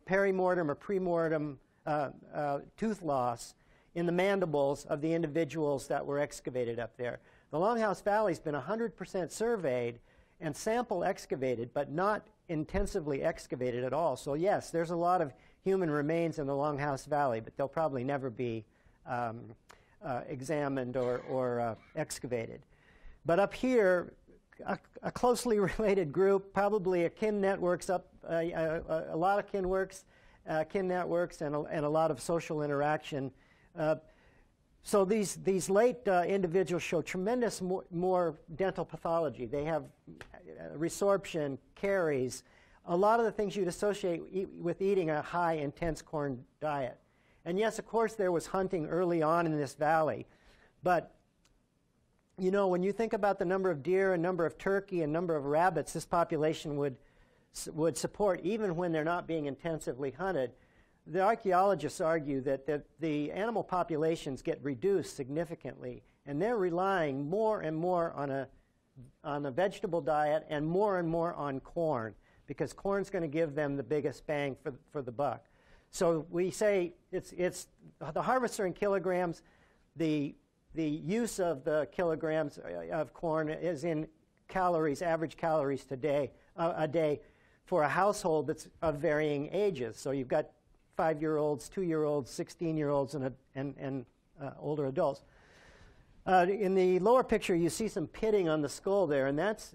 perimortem or premortem tooth loss in the mandibles of the individuals that were excavated up there. The Longhouse Valley's been 100% surveyed and sample excavated, but not intensively excavated at all. So yes, there's a lot of human remains in the Longhouse Valley, but they'll probably never be examined or excavated. But up here, a closely related group, probably a kin networks up, a lot of kin networks, and a lot of social interaction. So these late individuals show tremendous more dental pathology. They have resorption, caries, a lot of the things you'd associate with eating a high, intense corn diet. And yes, of course, there was hunting early on in this valley, but you know, when you think about the number of deer and number of turkey and number of rabbits this population would support, even when they're not being intensively hunted, the archaeologists argue that the animal populations get reduced significantly, and they're relying more and more on a vegetable diet and more on corn, because corn's going to give them the biggest bang for the buck. So we say it's the harvests are in kilograms. The use of the kilograms of corn is in calories, average calories a day for a household that's of varying ages. So you've got 5-year-olds, 2-year-olds, 16-year-olds, and older adults. In the lower picture, you see some pitting on the skull there, and that's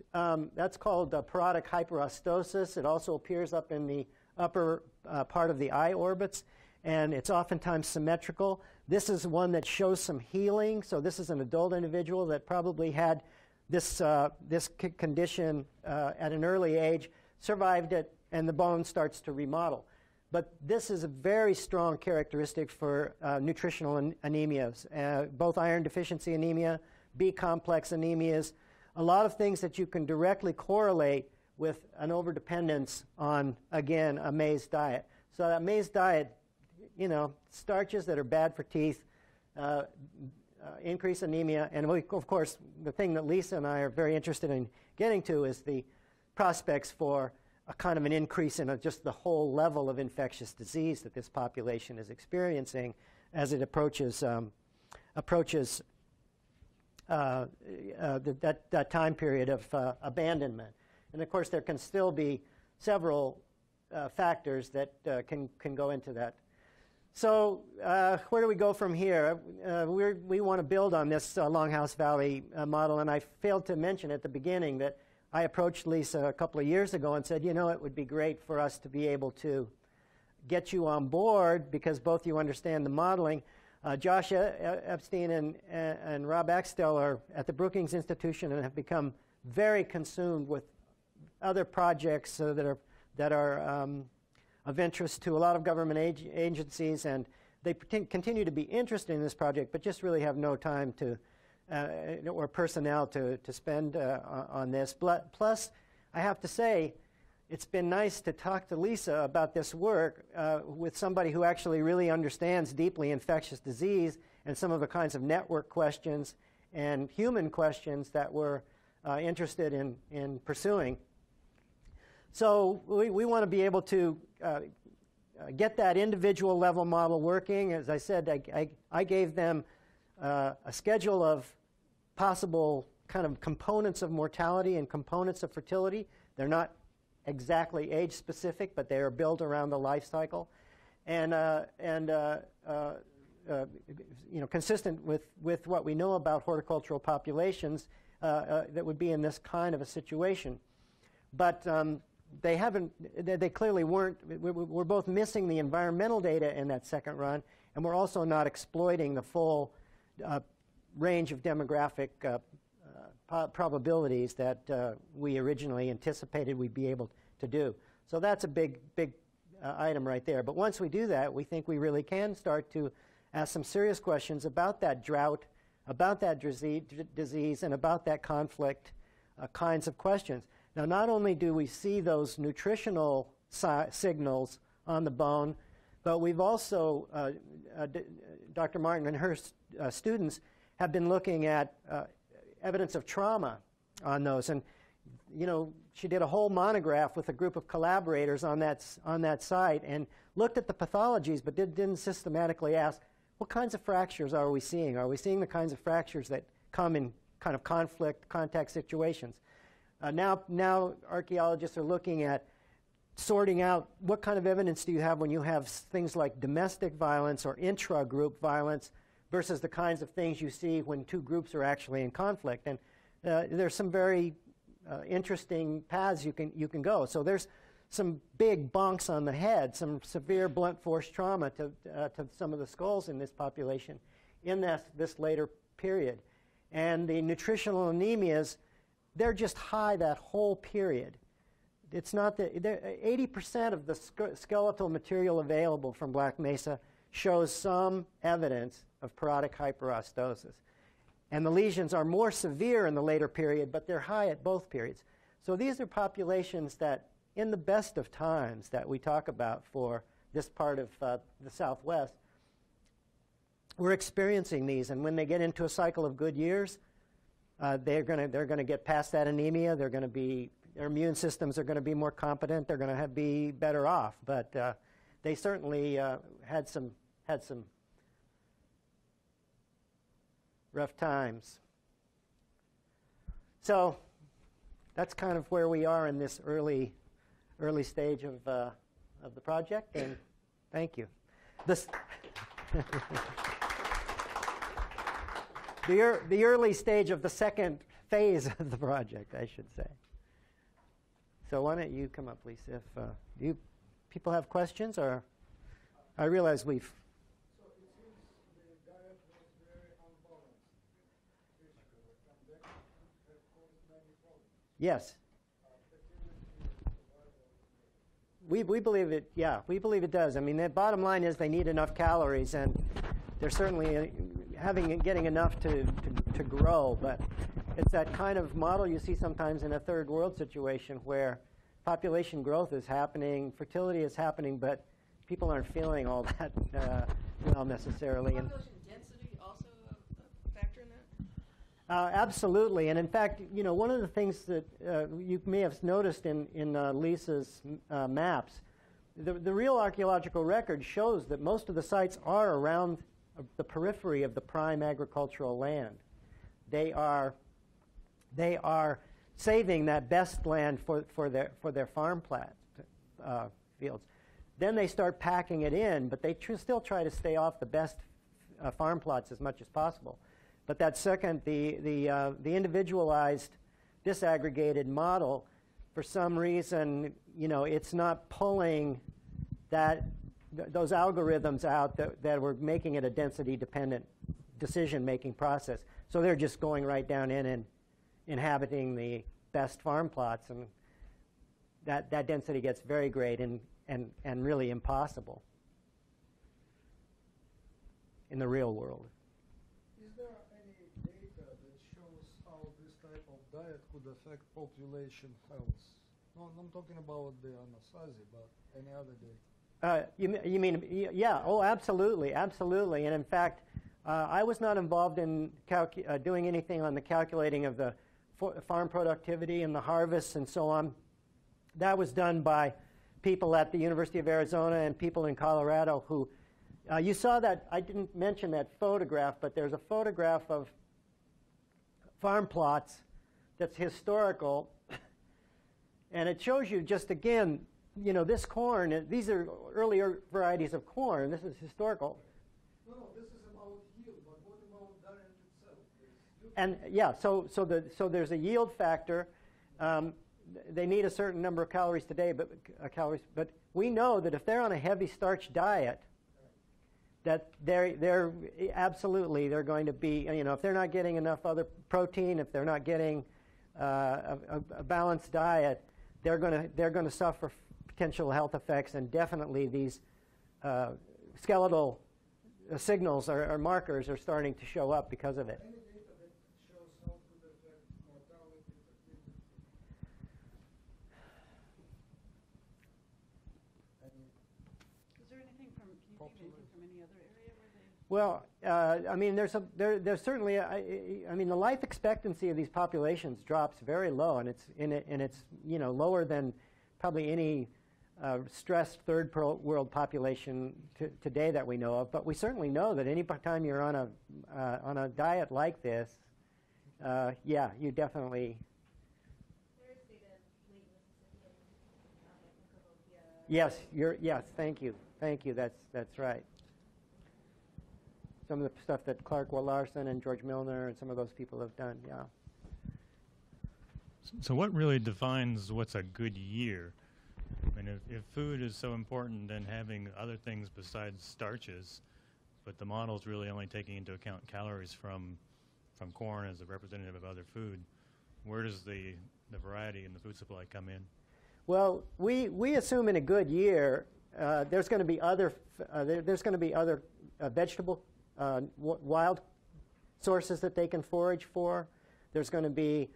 called parodic hyperostosis. It also appears up in the upper part of the eye orbits, and it's oftentimes symmetrical. This is one that shows some healing. So this is an adult individual that probably had this condition at an early age, survived it, and the bone starts to remodel. But this is a very strong characteristic for nutritional anemias, both iron deficiency anemia, B-complex anemias, a lot of things that you can directly correlate with an overdependence on, again, a maize diet. So that maize diet, you know, starches that are bad for teeth, increase anemia, and of course, the thing that Lisa and I are very interested in getting to is the prospects for a kind of an increase in just the whole level of infectious disease that this population is experiencing as it approaches that time period of abandonment. And of course, there can still be several factors that can go into that. So where do we go from here? We want to build on this Longhouse Valley model, and I failed to mention at the beginning that I approached Lisa a couple of years ago and said, you know, it would be great for us to be able to get you on board because both you understand the modeling. Josh Epstein and Rob Axtell are at the Brookings Institution and have become very consumed with other projects that are of interest to a lot of government agencies, and they continue to be interested in this project, but just really have no time to or personnel to spend on this. Plus, I have to say, it's been nice to talk to Lisa about this work with somebody who actually really understands deeply infectious disease and some of the kinds of network questions and human questions that we're interested in pursuing. So we want to be able to get that individual level model working. As I said, I gave them a schedule of possible kind of components of mortality and components of fertility. They're not exactly age specific, but they are built around the life cycle, and you know, consistent with what we know about horticultural populations that would be in this kind of a situation. But they clearly weren't. We're both missing the environmental data in that second run, and we're also not exploiting the full range of demographic probabilities that we originally anticipated we'd be able to do. So that's a big item right there. But once we do that, we think we really can start to ask some serious questions about that drought, about that disease, and about that conflict kinds of questions. Now, not only do we see those nutritional signals on the bone, but we've also, Dr. Martin and her students have been looking at evidence of trauma on those. And, you know, she did a whole monograph with a group of collaborators on that site and looked at the pathologies, but didn't systematically ask, what kinds of fractures are we seeing? Are we seeing the kinds of fractures that come in kind of contact situations? Now archaeologists are looking at sorting out what kind of evidence do you have when you have things like domestic violence or intra-group violence versus the kinds of things you see when two groups are actually in conflict. And there's some very interesting paths you can go. So there's some big bonks on the head, some severe blunt force trauma to some of the skulls in this population in this later period. And the nutritional anemias, they're just high that whole period. It's not that 80% of the skeletal material available from Black Mesa shows some evidence of parodic hyperostosis. And the lesions are more severe in the later period, but they're high at both periods. So these are populations that, in the best of times that we talk about for this part of the Southwest, we're experiencing these. And when they get into a cycle of good years, they're going to get past that anemia. Their immune systems are going to be more competent. They're going to be better off. But they certainly had some rough times. So that's kind of where we are in this early stage of the project. And thank you. The early stage of the second phase of the project, I should say. So why don't you come up, Lisa? If people have questions, or I realize we've. So it seems the diet was very unbalanced. Fish and that have caused many problems. Yes. Fertility, We believe it. Yeah, we believe it does. I mean, the bottom line is they need enough calories, and they're certainly getting enough to grow. But it's that kind of model you see sometimes in a third world situation where population growth is happening, fertility is happening, but people aren't feeling all that well necessarily. Population density also a factor in that? Absolutely, and in fact, one of the things that you may have noticed in Lisa's maps, the real archaeological record shows that most of the sites are around the periphery of the prime agricultural land. They are saving that best land for their farm fields. Then they start packing it in, but they still try to stay off the best farm plots as much as possible. But that second, the individualized, disaggregated model, for some reason, it's not pulling those algorithms out that were making it a density-dependent decision-making process. So they're just going right down in and inhabiting the best farm plots, and that density gets very great and really impossible in the real world. Is there any data that shows how this type of diet could affect population health? No, I'm talking about the Anasazi, but any other data. You mean, yeah, oh, absolutely, absolutely. And in fact, I was not involved in doing anything on the calculating of the farm productivity and the harvests and so on. That was done by people at the University of Arizona and people in Colorado who, you saw that, I didn't mention that photograph, but there's a photograph of farm plots that's historical, and it shows you just again, this corn, these are earlier varieties of corn. This is historical. No, this is about yield, but what about diet itself? And yeah, so there's a yield factor. They need a certain number of calories today, but we know that if they're on a heavy starch diet, that they're absolutely they're going to be, if they're not getting enough other protein, if they're not getting a balanced diet, they're going to suffer potential health effects, and definitely these skeletal signals or markers are starting to show up because of it. Any data that shows how could affect mortality, fertility? Is there anything from, can you think of anything from any other area where they? Well, I mean, there's certainly, I mean, the life expectancy of these populations drops very low, and it's lower than probably any stressed third world population today that we know of. But we certainly know that any time you're on a diet like this, yeah, you definitely. There is data late Mississippi and Yes, yes, thank you. Thank you, that's right. Some of the stuff that Clark Larson and George Milner and some of those people have done, yeah. So what really defines what's a good year? I mean, if food is so important, then having other things besides starches, but the model's really only taking into account calories from corn as a representative of other food, where does the variety in the food supply come in? Well, we assume in a good year there's going to be other vegetable wild sources that they can forage for. There's going to be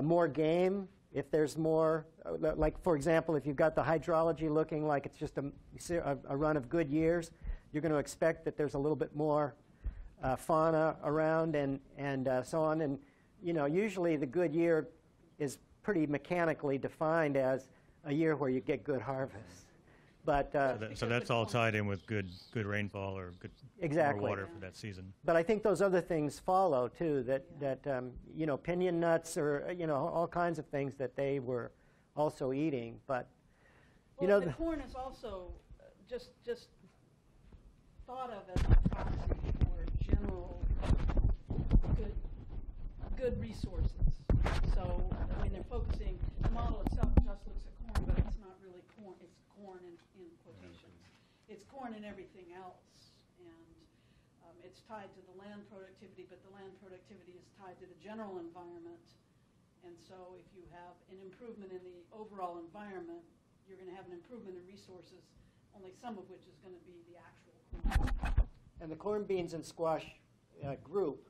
more game if there's more, like for example, if you've got the hydrology looking like it's just a run of good years, you're going to expect that there's a little bit more fauna around and so on. And you know, usually the good year is pretty mechanically defined as a year where you get good harvests. But so that's all tied in with good rainfall or good exactly. more water for that season. But I think those other things follow too. That you know, pinion nuts or you know, all kinds of things that they were also eating. But you know, the corn is also just thought of as a proxy for general good resources. So I mean, they're focusing. The model itself just looks at corn, but it's not really corn. It's corn in quotations. It's corn and everything else, and it's tied to the land productivity. But the land productivity is tied to the general environment. And so, if you have an improvement in the overall environment, you're going to have an improvement in resources. Only some of which is going to be the actual corn. And the corn, beans, and squash group,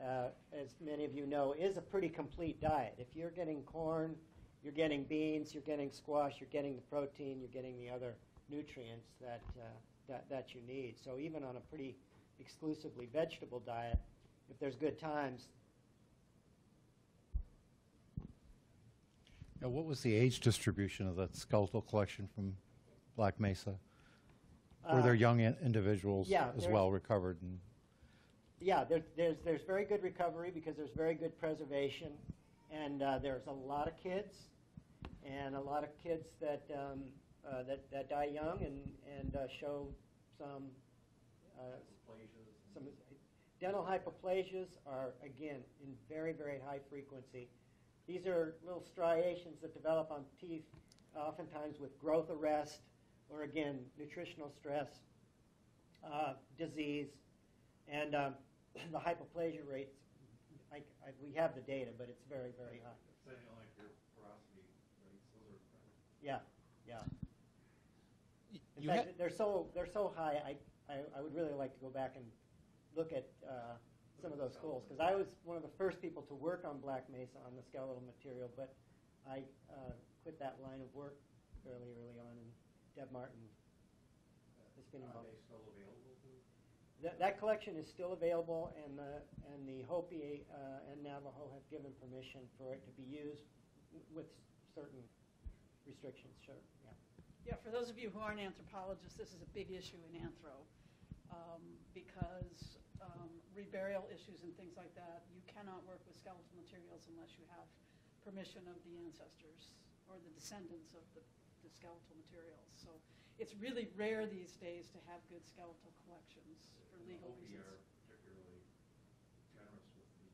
as many of you know, is a pretty complete diet. If you're getting corn, you're getting beans, you're getting squash, you're getting the protein, you're getting the other nutrients that you need. So even on a pretty exclusively vegetable diet, if there's good times. Now, what was the age distribution of that skeletal collection from Black Mesa? Were there young individuals as well recovered? And yeah, there's very good recovery because there's very good preservation, and there's a lot of kids, and a lot of kids that that die young and show some dental hypoplasias are again in very high frequency. These are little striations that develop on teeth, oftentimes with growth arrest or again nutritional stress, disease, and the hypoplasia rates. We have the data, but it's very high. Saying like your porosity rates, those are Yeah. In fact, they're so high. I would really like to go back and look at some of those schools because I was one of the first people to work on Black Mesa on the skeletal material, but I quit that line of work fairly early on, and Deb Martin has been involved. Are they still available to? That collection is still available, and the Hopi and Navajo have given permission for it to be used with certain restrictions. Sure. Yeah. Yeah, for those of you who aren't anthropologists, this is a big issue in anthro because reburial issues and things like that, you cannot work with skeletal materials unless you have permission of the ancestors or the descendants of the skeletal materials. So it's really rare these days to have good skeletal collections for legal reasons. Are particularly generous with the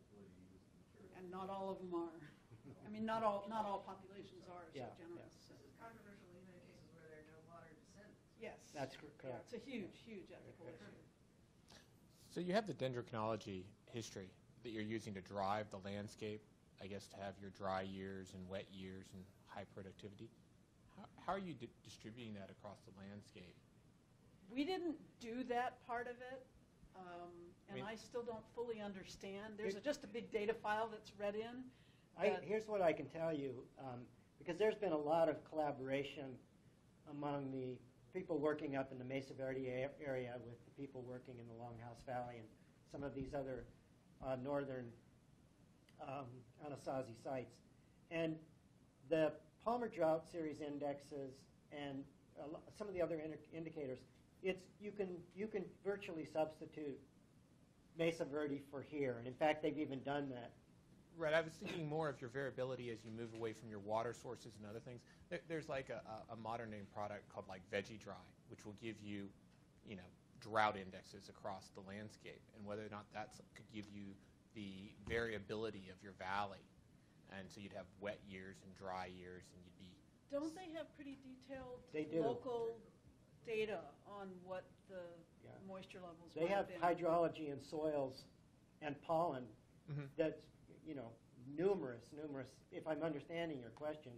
ability to use the material. And not all of them are. I mean, not all populations are so generous. This is controversial in many cases where there are no modern descendants. Yes. That's Yeah, correct. it's a huge ethical issue. So you have the dendrochronology history that you're using to drive the landscape, I guess, to have your dry years and wet years and high productivity. How are you distributing that across the landscape? We didn't do that part of it, and I still don't fully understand. There's just a big data file that's read in. Here's what I can tell you, because there's been a lot of collaboration among the people working up in the Mesa Verde area with the people working in the Longhouse Valley and some of these other northern Anasazi sites. And the Palmer Drought Series indexes and some of the other indicators, you can virtually substitute Mesa Verde for here. And in fact, they've even done that Right, I was thinking more of your variability as you move away from your water sources and other things. There's like a modern name product called like Veggie Dry, which will give you, you know, drought indexes across the landscape, and whether or not that could give you the variability of your valley. And so you'd have wet years and dry years, and you'd be... Don't they have pretty detailed They do. local data on what the moisture levels They have been? hydrology and soils and pollen that's, you know, numerous, if I'm understanding your question,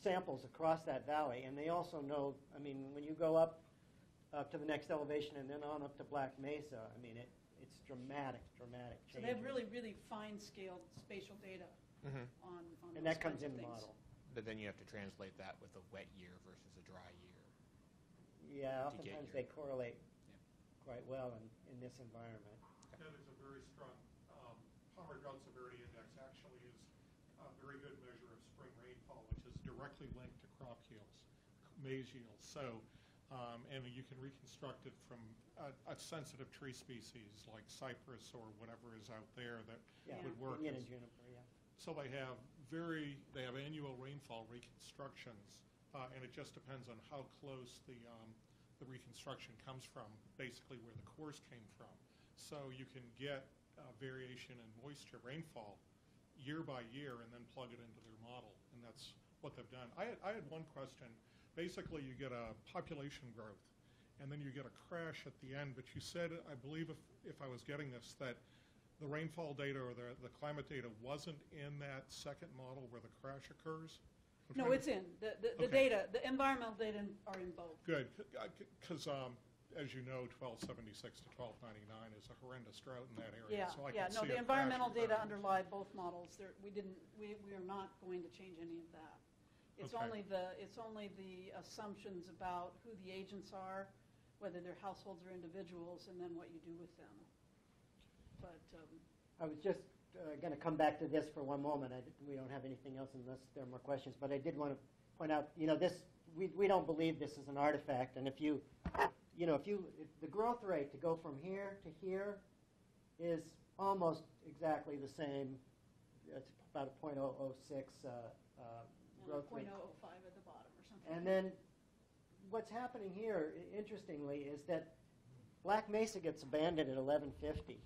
samples across that valley. And they also know, I mean, when you go up to the next elevation and then on up to Black Mesa, I mean, it's dramatic changes. So they have really fine-scaled spatial data on And those that comes kinds in of the things. model. But then you have to translate that with a wet year versus a dry year. Yeah, to get oftentimes your- they correlate quite well in this environment. Yeah, there's a very strong, Palmer Drought Severity Index actually is a very good measure of spring rainfall, which is directly linked to crop yields, maize yields. So, and you can reconstruct it from a sensitive tree species like cypress or whatever is out there that would work. Indian and juniper, yeah. So they have annual rainfall reconstructions, and it just depends on how close the reconstruction comes from, basically where the cores came from. So you can get variation in moisture rainfall year by year and then plug it into their model, and that's what they've done. I had one question. Basically, you get a population growth, and then you get a crash at the end, but you said, I believe if I was getting this, that the rainfall data or the climate data wasn't in that second model where the crash occurs? No, it's in. The data, the environmental data are in both. Good, because as you know, 1276 to 1299 is a horrendous drought in that area. Yeah, So I yeah. can No, see the a environmental crash data occurring. underlie both models. We are not going to change any of that. It's Okay. only the assumptions about who the agents are, whether they're households or individuals, and then what you do with them. But I was just going to come back to this for one moment. We don't have anything else unless there are more questions, but I did want to point out, you know, we don't believe this is an artifact, and if the growth rate to go from here to here is almost exactly the same. It's about a 0.006 growth rate. 0.005 at the bottom or something. And then what's happening here, interestingly, is that Black Mesa gets abandoned at 1150.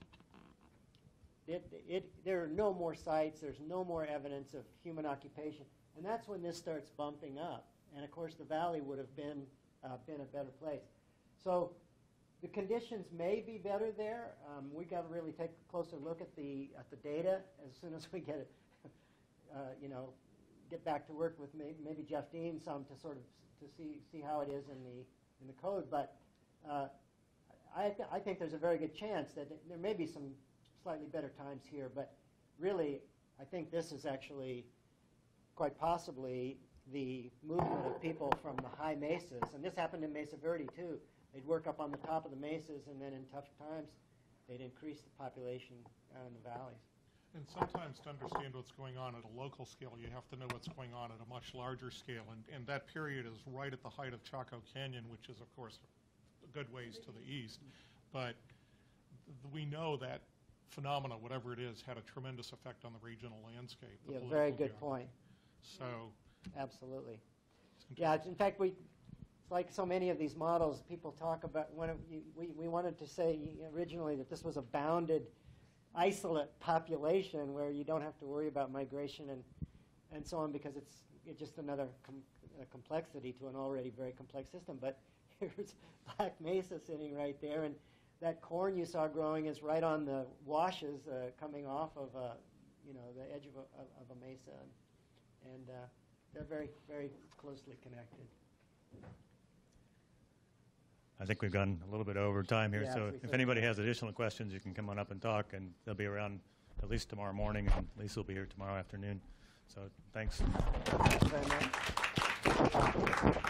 There are no more sites, there's no more evidence of human occupation, and that's when this starts bumping up. And of course the valley would have been a better place. So the conditions may be better there. We got to really take a closer look at the data as soon as we get it, get back to work with maybe Jeff Dean some to sort of to see how it is in the code. But I think there's a very good chance that there may be some slightly better times here, but really I think this is actually quite possibly the movement of people from the high mesas, and this happened in Mesa Verde too. They'd work up on the top of the mesas, and then in tough times they'd increase the population out in the valleys. And sometimes to understand what's going on at a local scale, you have to know what's going on at a much larger scale, and that period is right at the height of Chaco Canyon, which is of course a good ways to the east, but we know that phenomena, whatever it is, had a tremendous effect on the regional landscape. Yeah, very good point. So, absolutely. it's Yeah, interesting. in fact, it's like so many of these models, people talk about, we wanted to say originally that this was a bounded, isolate population where you don't have to worry about migration and so on, because it's just another complexity to an already very complex system. But here's Black Mesa sitting right there, and that corn you saw growing is right on the washes coming off of the edge of a mesa, and they're very, very closely connected. I think we've gone a little bit over time here, Yeah, so we if said- anybody has additional questions, you can come on up and talk, and they'll be around at least tomorrow morning, and Lisa will be here tomorrow afternoon. So thanks. Thanks very much.